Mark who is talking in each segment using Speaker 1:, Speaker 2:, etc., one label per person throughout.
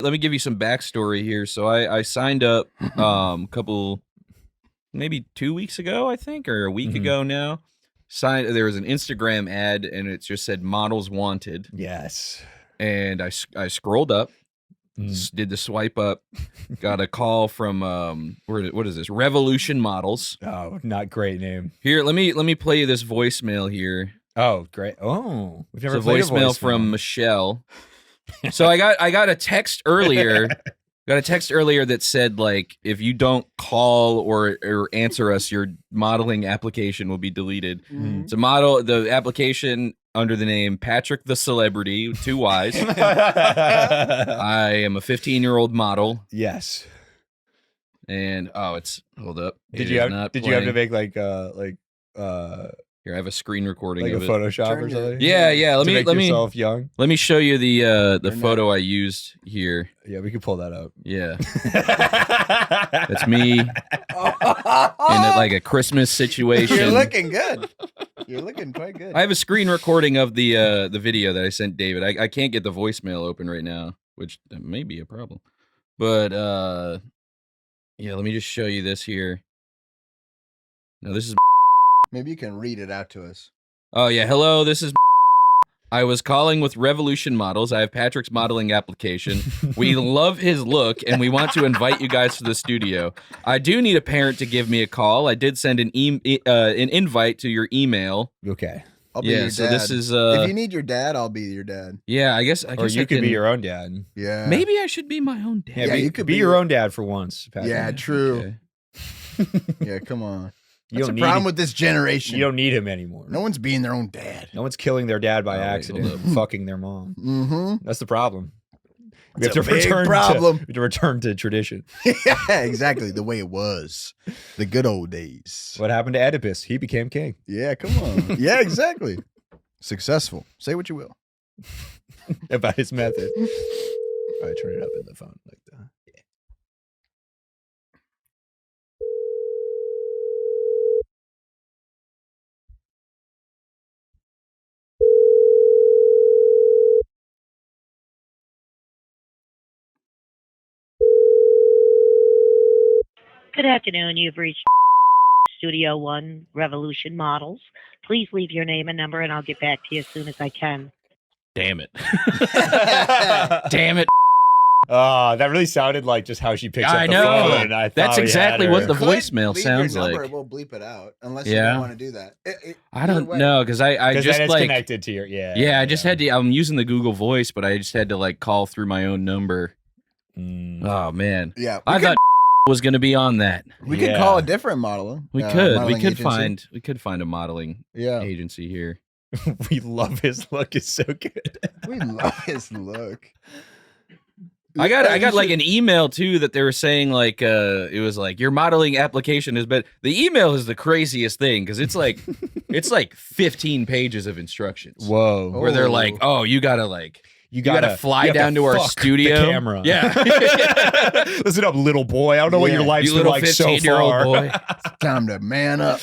Speaker 1: Let me give you some backstory here. So I signed up maybe 2 weeks ago, I think, or a week ago now. There was an Instagram ad, and it just said models wanted.
Speaker 2: Yes.
Speaker 1: And I scrolled up, did the swipe up, got a call from what is this? Revolution Models.
Speaker 2: Oh, not great name.
Speaker 1: Here, let me play you this voicemail here.
Speaker 2: Oh, great. Oh, we've never
Speaker 1: It's a
Speaker 2: played
Speaker 1: voicemail from Michelle. So I got a text earlier. That said, like, if you don't call or answer us, your modeling application will be deleted. It's a the application under the name Patrick the Celebrity, 2 Y's. I am a 15-year-old model.
Speaker 2: Yes.
Speaker 1: And hold up.
Speaker 2: Did you have to make like
Speaker 1: here, I have a screen recording
Speaker 2: like
Speaker 1: of
Speaker 2: a
Speaker 1: it.
Speaker 2: Photoshop or something?
Speaker 1: Yeah. Let
Speaker 2: make yourself young.
Speaker 1: Let me show you the photo I used here.
Speaker 2: Yeah, we can pull that up.
Speaker 1: Yeah. That's me in like a Christmas situation.
Speaker 3: You're looking good. You're looking quite good.
Speaker 1: I have a screen recording of the video that I sent David. I can't get the voicemail open right now, which may be a problem. But yeah, let me just show you this here. No, this is
Speaker 3: Maybe you can read it out to us.
Speaker 1: Oh yeah, hello, this is I was calling with Revolution Models. I have Patrick's modeling application. We love his look, and we want to invite you guys to the studio. I do need a parent to give me a call. I did send an invite to your email.
Speaker 2: Okay.
Speaker 3: I'll be your dad.
Speaker 1: So this is
Speaker 3: if you need your dad, I'll be your dad.
Speaker 1: Yeah, I guess
Speaker 2: or you could be your own dad.
Speaker 3: Yeah.
Speaker 1: Maybe I should be my own dad.
Speaker 2: Yeah, you could be your own dad for once, Patrick.
Speaker 3: Yeah, true.
Speaker 1: Okay.
Speaker 3: Yeah, come on.
Speaker 2: You
Speaker 3: That's the problem with this generation.
Speaker 2: You don't need him anymore.
Speaker 3: No one's being their own dad.
Speaker 2: No one's killing their dad by accident, fucking their mom. That's the problem. We have
Speaker 3: It's a big problem.
Speaker 2: We have to return to tradition.
Speaker 3: Yeah, exactly. The way it was. The good old days.
Speaker 2: What happened to Oedipus? He became king.
Speaker 3: Yeah, come on. Yeah, exactly. Successful. Say what you will.
Speaker 2: About his method. All right, turn it up in the phone like that. Yeah.
Speaker 4: Good afternoon. You've reached Studio One Revolution Models. Please leave your name and number, and I'll get back to you as soon as I can.
Speaker 1: Damn it. Damn it.
Speaker 2: That really sounded like just how she picks up the phone. I
Speaker 1: That's exactly what the voicemail
Speaker 3: Leave
Speaker 1: sounds
Speaker 3: your number,
Speaker 1: like.
Speaker 3: We'll bleep it out unless you don't want to do that.
Speaker 1: I don't know because I just
Speaker 2: then it's
Speaker 1: like
Speaker 2: connected to your
Speaker 1: I just had to. I'm using the Google Voice, but I just had to like call through my own number. Oh man.
Speaker 3: Yeah.
Speaker 1: I thought was going to be on that.
Speaker 3: We could call a different modeler.
Speaker 1: We could find a modeling agency here.
Speaker 2: We love his look. It's so good.
Speaker 3: We love his look.
Speaker 1: I got like an email too that they were saying like it was like your modeling application is but the email is the craziest thing because it's like 15 pages of instructions.
Speaker 2: Whoa.
Speaker 1: Where they're like, oh, you gotta fly down to our studio.
Speaker 2: The camera.
Speaker 1: Yeah.
Speaker 2: Listen up, little boy. I don't know what your life's been like so far.
Speaker 1: Boy.
Speaker 3: It's time to man up.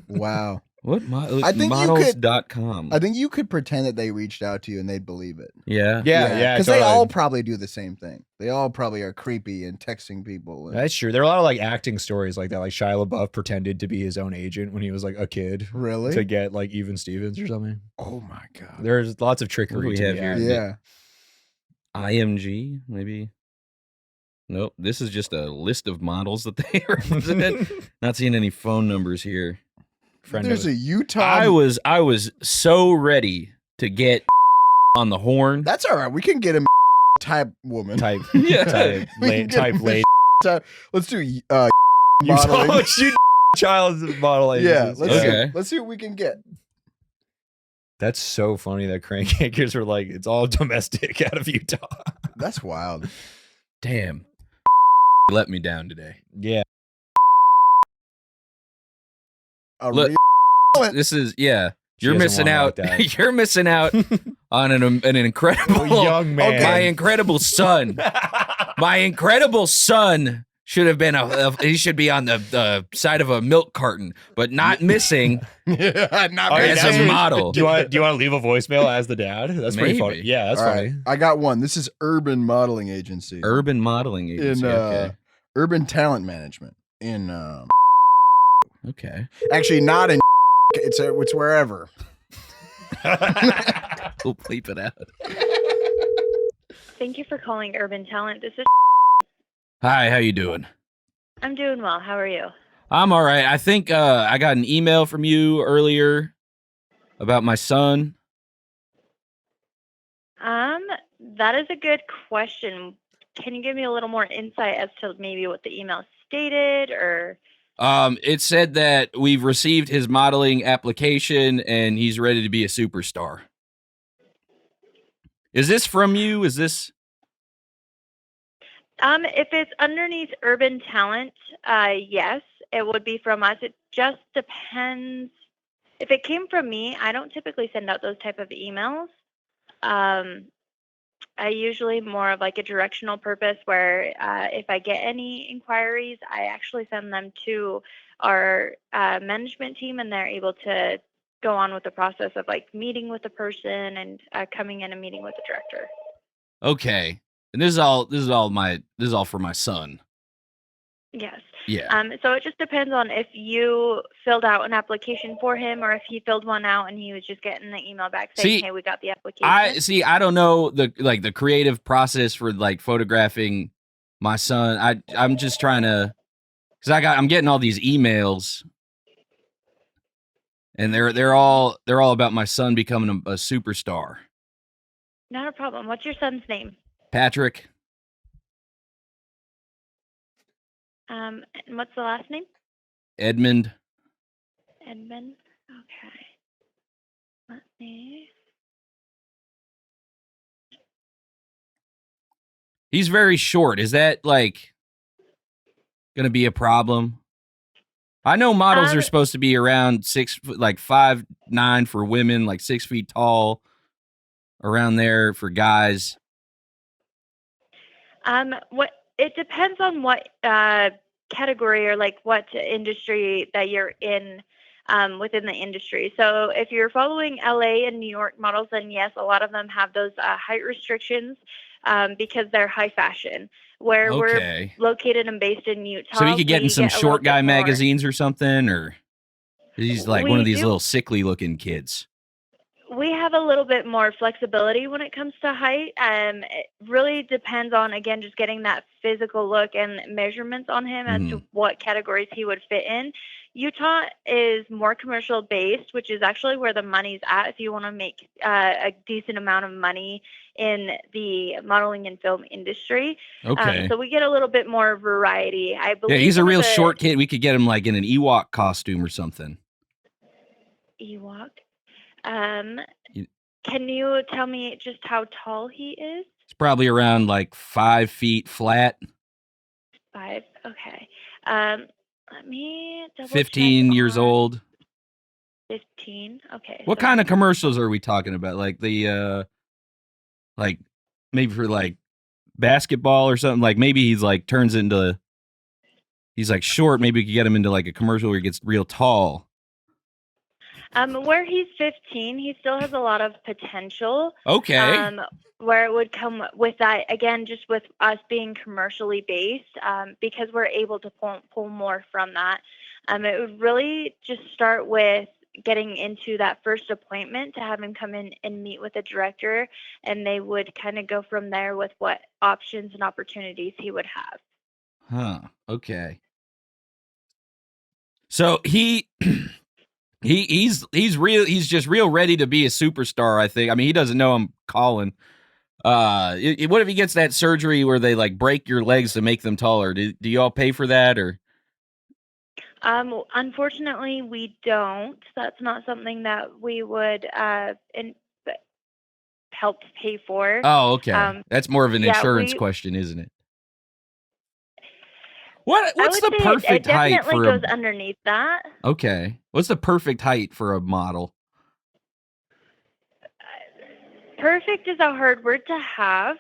Speaker 3: Wow.
Speaker 1: What
Speaker 3: I think
Speaker 1: models.com.
Speaker 3: I think you could pretend that they reached out to you and they'd believe it.
Speaker 1: Yeah.
Speaker 3: Because they all probably do the same thing. They all probably are creepy and texting people.
Speaker 2: That's true. There are a lot of like acting stories like that. Like Shia LaBeouf pretended to be his own agent when he was like a kid.
Speaker 3: Really?
Speaker 2: To get like Even Stevens or something.
Speaker 3: Oh my God.
Speaker 2: There's lots of trickery.
Speaker 1: What do we have here?
Speaker 3: Yeah.
Speaker 1: IMG, maybe. Nope. This is just a list of models that they represent. Not seeing any phone numbers here.
Speaker 3: There's a Utah.
Speaker 1: I was so ready to get on the horn.
Speaker 3: That's all right. We can get him type woman.
Speaker 2: Type.
Speaker 1: Yeah.
Speaker 2: Type lady.
Speaker 3: Let's do modeling.
Speaker 2: Child model.
Speaker 3: Yeah. Let's see what we can get.
Speaker 2: That's so funny that crank anchors were like, it's all domestic out of Utah.
Speaker 3: That's wild.
Speaker 1: Damn. Let me down today.
Speaker 2: Yeah.
Speaker 1: Look, this is you're missing out.
Speaker 2: Like
Speaker 1: You're missing out on an incredible
Speaker 2: young man.
Speaker 1: My incredible son. My incredible son should have been he should be on the side of a milk carton, but not missing
Speaker 3: Not
Speaker 2: Okay,
Speaker 1: as
Speaker 2: that's
Speaker 1: a
Speaker 2: what-
Speaker 1: model.
Speaker 2: Do you want to leave a voicemail as the dad? That's pretty funny.
Speaker 1: Maybe.
Speaker 2: Yeah, that's
Speaker 3: All
Speaker 2: funny.
Speaker 3: right, I got one. This is Urban Modeling Agency.
Speaker 1: Urban modeling agency.
Speaker 3: in Urban Talent Management in
Speaker 1: Okay.
Speaker 3: actually not in it's wherever.
Speaker 1: We'll bleep it out.
Speaker 5: Thank you for calling Urban Talent. This is.
Speaker 1: Hi, how you doing?
Speaker 5: I'm doing well. How are you?
Speaker 1: I'm all right. I think I got an email from you earlier about my son.
Speaker 5: That is a good question. Can you give me a little more insight as to maybe what the email stated, or?
Speaker 1: It said that we've received his modeling application and he's ready to be a superstar. Is this from you? Is this?
Speaker 5: If it's underneath Urban Talent, yes, it would be from us. It just depends. If it came from me, I don't typically send out those type of emails. I usually more of like a directional purpose where if I get any inquiries, I actually send them to our management team, and they're able to go on with the process of like meeting with the person and coming in and meeting with the director.
Speaker 1: Okay. And this is all for my son.
Speaker 5: Yes.
Speaker 1: Yeah.
Speaker 5: So it just depends on if you filled out an application for him or if he filled one out and he was just getting the email back saying, "Hey, we got the application."
Speaker 1: I don't know the creative process for like photographing my son. I'm just trying to, cuz I'm getting all these emails and they're all about my son becoming a superstar.
Speaker 5: Not a problem. What's your son's name?
Speaker 1: Patrick.
Speaker 5: And what's the last name?
Speaker 1: Edmund.
Speaker 5: Edmund. Okay. Let me.
Speaker 1: He's very short. Is that like gonna be a problem? I know models are supposed to be around 6 foot, like 5'9" for women, like 6 feet tall, around there for guys.
Speaker 5: What it depends on what category or like what industry that you're in within the industry. So if you're following LA and New York models, then yes, a lot of them have those height restrictions because they're high fashion. Where
Speaker 1: Okay.
Speaker 5: we're located and based in Utah,
Speaker 1: So he could get in
Speaker 5: we
Speaker 1: some
Speaker 5: a little
Speaker 1: short guy
Speaker 5: bit more-
Speaker 1: magazines or something, or he's like one
Speaker 5: We
Speaker 1: of these
Speaker 5: do-
Speaker 1: little sickly looking kids.
Speaker 5: We have a little bit more flexibility when it comes to height. It really depends on, again, just getting that physical look and measurements on him as to what categories he would fit in. Utah is more commercial based, which is actually where the money's at if you want to make a decent amount of money in the modeling and film industry.
Speaker 1: Okay.
Speaker 5: So we get a little bit more variety. I believe
Speaker 1: Yeah, he's a
Speaker 5: one of
Speaker 1: real
Speaker 5: the
Speaker 1: short kid. We could get him like in an Ewok costume or something.
Speaker 5: Ewok.
Speaker 1: You-
Speaker 5: Can you tell me just how tall he is?
Speaker 1: It's probably around like 5 feet flat.
Speaker 5: 5. Okay. Let me double
Speaker 1: 15
Speaker 5: check
Speaker 1: years
Speaker 5: on
Speaker 1: old.
Speaker 5: 15. Okay.
Speaker 1: What kind of commercials are we talking about? Like like maybe for like basketball or something? Like maybe he's like he's like short. Maybe we could get him into like a commercial where he gets real tall.
Speaker 5: Where he's 15, he still has a lot of potential.
Speaker 1: Okay.
Speaker 5: Where it would come with that, again, just with us being commercially based, because we're able to pull more from that. It would really just start with getting into that first appointment to have him come in and meet with a director, and they would kind of go from there with what options and opportunities he would have.
Speaker 1: Huh. Okay. So he's just real ready to be a superstar, I think. I mean, he doesn't know I'm calling. What if he gets that surgery where they like break your legs to make them taller? Do you all pay for that, or?
Speaker 5: Unfortunately, we don't. That's not something that we would help pay for.
Speaker 1: Oh, okay. That's more of an insurance question, isn't it? What's the perfect height
Speaker 5: it definitely
Speaker 1: for
Speaker 5: goes underneath that.
Speaker 1: Okay. What's the perfect height for a model?
Speaker 5: Perfect is a hard word to have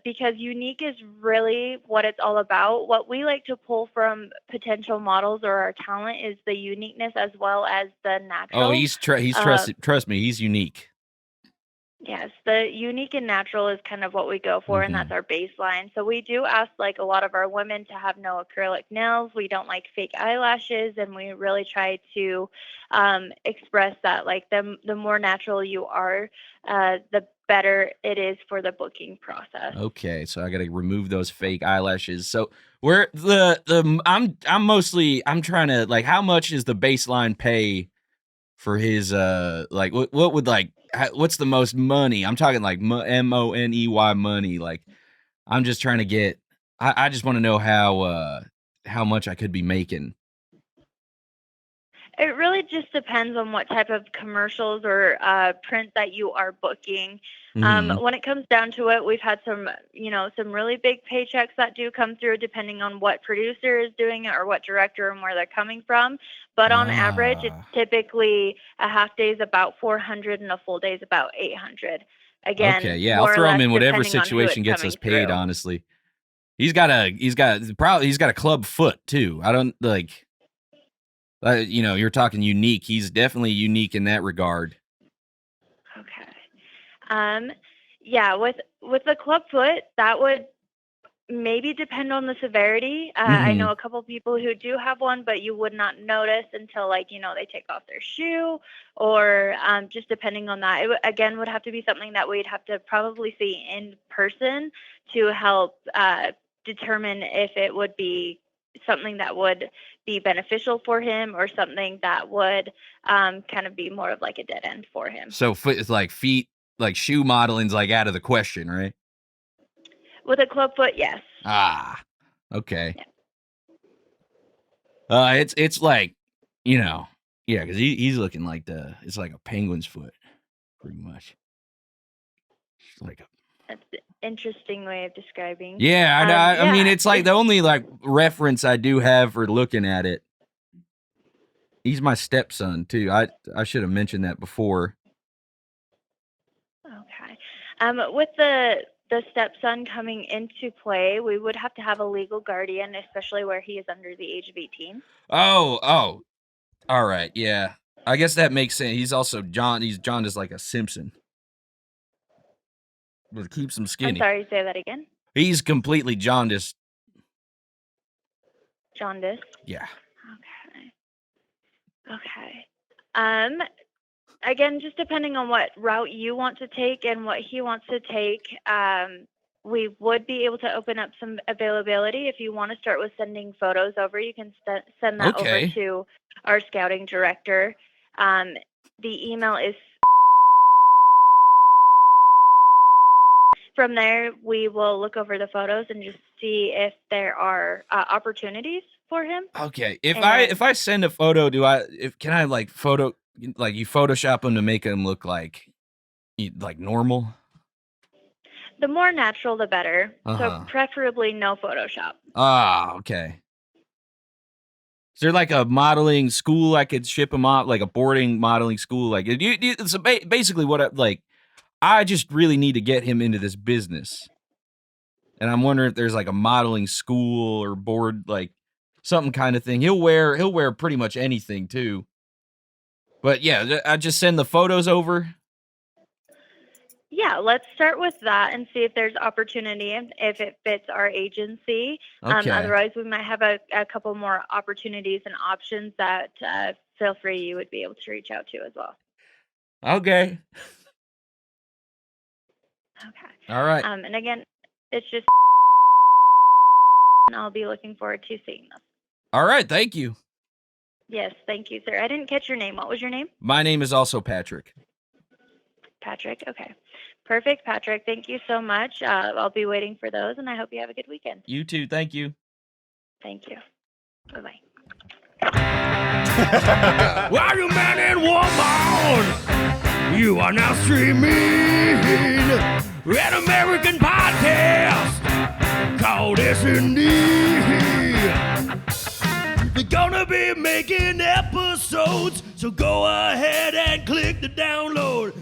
Speaker 5: because unique is really what it's all about. What we like to pull from potential models or our talent is the uniqueness as well as the natural.
Speaker 1: Oh, he's trust me, he's unique.
Speaker 5: Yes, the unique and natural is kind of what we go for, and that's our baseline. So we do ask like a lot of our women to have no acrylic nails. We don't like fake eyelashes, and we really try to express that like the more natural you are, the better it is for the booking process.
Speaker 1: Okay, so I got to remove those fake eyelashes. So where I'm trying to like, how much is the baseline pay for his like what would like what's the most money? I'm talking like money money. Like I'm just trying to get. I just want to know how much I could be making.
Speaker 5: It really just depends on what type of commercials or print that you are booking. When it comes down to it, we've had some really big paychecks that do come through depending on what producer is doing it or what director and where they're coming from. But on average, it's typically a half day is about 400 and a full day is about 800. Again,
Speaker 1: okay, yeah, I'll throw him in whatever situation gets us paid. Honestly, he's got a club foot too. I don't like. You're talking unique. He's definitely unique in that regard.
Speaker 5: Okay. Yeah, with the club foot, that would maybe depend on the severity. I know a couple people who do have one, but you would not notice until they take off their shoe or just depending on that. It again would have to be something that we'd have to probably see in person to help determine if it would be something that would be beneficial for him or something that would kind of be more of like a dead end for him.
Speaker 1: So it's like feet, like shoe modeling's like out of the question, right?
Speaker 5: With a club foot, yes.
Speaker 1: Ah, okay. Yeah. It's like, yeah, because he's looking like it's like a penguin's foot, pretty much. It's like
Speaker 5: that's an interesting way of describing.
Speaker 1: Yeah, I mean, it's like the only like reference I do have for looking at it. He's my stepson too. I should have mentioned that before.
Speaker 5: Okay. With the stepson coming into play, we would have to have a legal guardian, especially where he is under the age of 18.
Speaker 1: Oh, all right, yeah. I guess that makes sense. He's also John. He's jaundiced like a Simpson. But keeps him skinny.
Speaker 5: I'm sorry, say that again.
Speaker 1: He's completely jaundiced.
Speaker 5: Jaundiced?
Speaker 1: Yeah.
Speaker 5: Okay. Again, just depending on what route you want to take and what he wants to take, we would be able to open up some availability. If you want to start with sending photos over, you can send that over to our scouting director. The email is. From there, we will look over the photos and just see if there are opportunities for him.
Speaker 1: Okay. If I send a photo, can I like you Photoshop them to make them look like normal?
Speaker 5: The more natural, the better. So preferably no Photoshop.
Speaker 1: Ah, okay. Is there like a modeling school I could ship them off, like a boarding modeling school? Like, so basically what I just really need to get him into this business. And I'm wondering if there's like a modeling school or board, like something kind of thing. He'll wear pretty much anything too. But yeah, I just send the photos over.
Speaker 5: Yeah, let's start with that and see if there's opportunity and if it fits our agency.
Speaker 1: Okay.
Speaker 5: Otherwise, we might have a couple more opportunities and options that feel free you would be able to reach out to as well.
Speaker 1: Okay.
Speaker 5: Okay.
Speaker 1: All right.
Speaker 5: And again, it's just, and I'll be looking forward to seeing them.
Speaker 1: All right. Thank you.
Speaker 5: Yes, thank you, sir. I didn't catch your name. What was your name?
Speaker 1: My name is also Patrick.
Speaker 5: Patrick. Okay. Perfect, Patrick. Thank you so much. I'll be waiting for those, and I hope you have a good weekend.
Speaker 1: You too. Thank you.
Speaker 5: Thank you. Bye-bye.
Speaker 6: While you man and woman, you are now streaming an American podcast called S&D. We're gonna be making episodes, so go ahead and click the download.